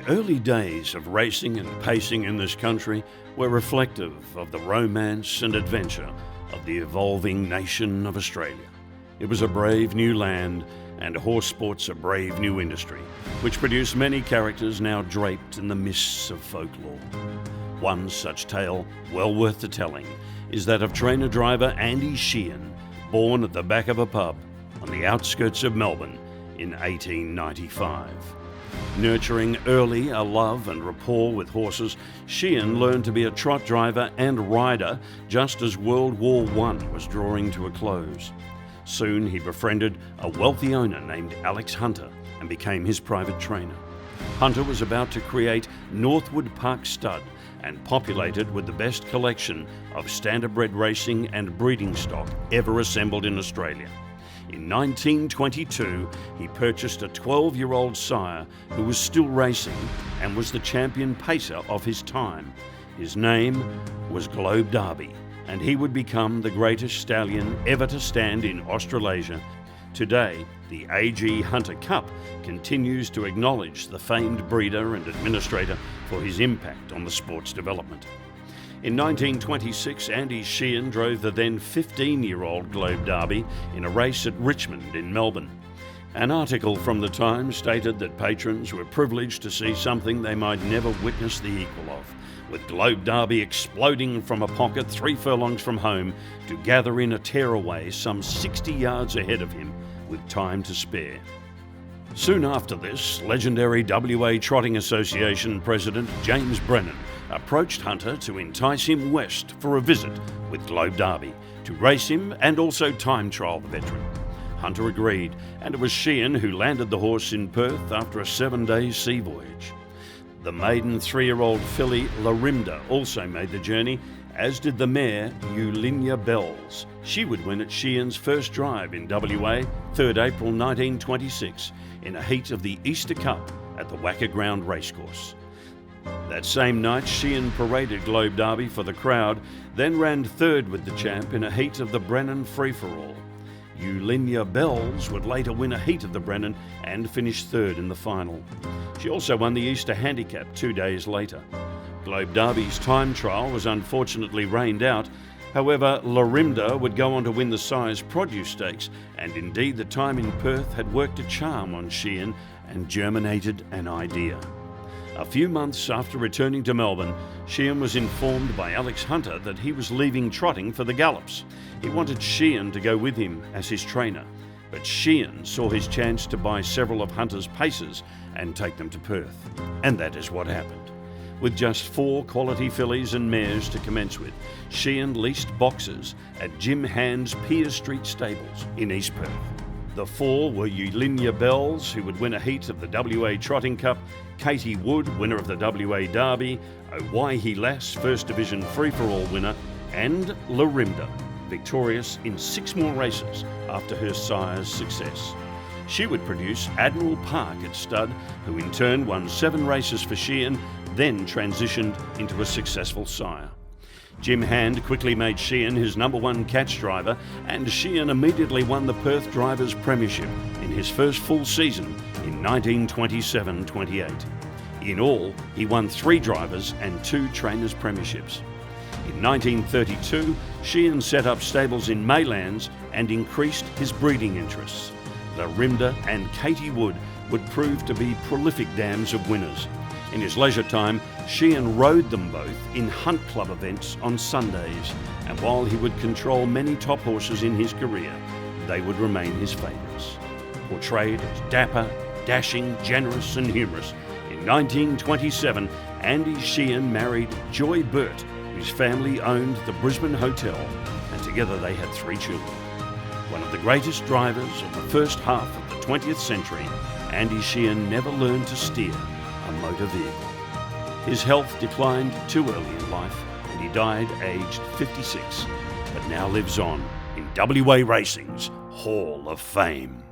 early days of racing and pacing in this country were reflective of the romance and adventure of the evolving nation of Australia. It was a brave new land, and horse sports a brave new industry, which produced many characters now draped in the mists of folklore. One such tale, well worth the telling, is that of trainer-driver Andy Sheahan, born at the back of a pub on the outskirts of Melbourne in 1895. Nurturing early a love and rapport with horses, Sheahan learned to be a trot driver and rider just as World War I was drawing to a close. Soon he befriended a wealthy owner named Alex Hunter and became his private trainer. Hunter was about to create Northwood Park Stud and populate it with the best collection of standardbred racing and breeding stock ever assembled in Australia. In 1922, he purchased a 12-year-old sire who was still racing and was the champion pacer of his time. His name was Globe Derby, and he would become the greatest stallion ever to stand in Australasia. Today, the A.G. Hunter Cup continues to acknowledge the famed breeder and administrator for his impact on the sport's development. In 1926, Andy Sheahan drove the then 15-year-old Globe Derby in a race at Richmond in Melbourne. An article from the Times stated that patrons were privileged to see something they might never witness the equal of, with Globe Derby exploding from a pocket 3 furlongs from home to gather in a tearaway some 60 yards ahead of him with time to spare. Soon after this, legendary WA Trotting Association President James Brennan approached Hunter to entice him west for a visit with Globe Derby, to race him and also time trial the veteran. Hunter agreed, and it was Sheahan who landed the horse in Perth after a 7-day sea voyage. The maiden 3-year-old filly Lorimda also made the journey, as did the mare Ulinia Bells. She would win at Sheahan's first drive in WA, 3rd April 1926, in a heat of the Easter Cup at the Wacker Ground Racecourse. That same night, Sheahan paraded Globe Derby for the crowd, then ran 3rd with the champ in a heat of the Brennan Free-for-All. Ulinia Bells would later win a heat of the Brennan and finish 3rd in the final. She also won the Easter Handicap 2 days later. Globe Derby's time trial was unfortunately rained out. However, Lorimda would go on to win the Sires Produce Stakes, and indeed the time in Perth had worked a charm on Sheahan and germinated an idea. A few months after returning to Melbourne, Sheahan was informed by Alex Hunter that he was leaving trotting for the Gallops. He wanted Sheahan to go with him as his trainer, but Sheahan saw his chance to buy several of Hunter's paces and take them to Perth. And that is what happened. With just 4 quality fillies and mares to commence with, Sheahan leased boxes at Jim Hand's Pier Street stables in East Perth. The 4 were Ulinia Bells, who would win a heat of the WA Trotting Cup, Katie Wood, winner of the WA Derby, Owaihi Lass, First Division Free-for-All winner, and Lorimda, victorious in 6 more races after her sire's success. She would produce Admiral Park at stud, who in turn won 7 races for Sheahan, then transitioned into a successful sire. Jim Hand quickly made Sheahan his #1 catch driver, and Sheahan immediately won the Perth Drivers' Premiership in his first full season in 1927-28. In all, he won 3 drivers and 2 trainers' premierships. In 1932, Sheahan set up stables in Maylands and increased his breeding interests. Lorimda and Katie Wood would prove to be prolific dams of winners. In his leisure time, Sheahan rode them both in hunt club events on Sundays, and while he would control many top horses in his career, they would remain his favourites. Portrayed as dapper, dashing, generous and humorous, in 1927, Andy Sheahan married Joy Burt, whose family owned the Brisbane Hotel, and together they had 3 children. One of the greatest drivers of the first half of the 20th century, Andy Sheahan never learned to steer a motor vehicle. His health declined too early in life, and he died aged 56, but now lives on in WA Racing's Hall of Fame.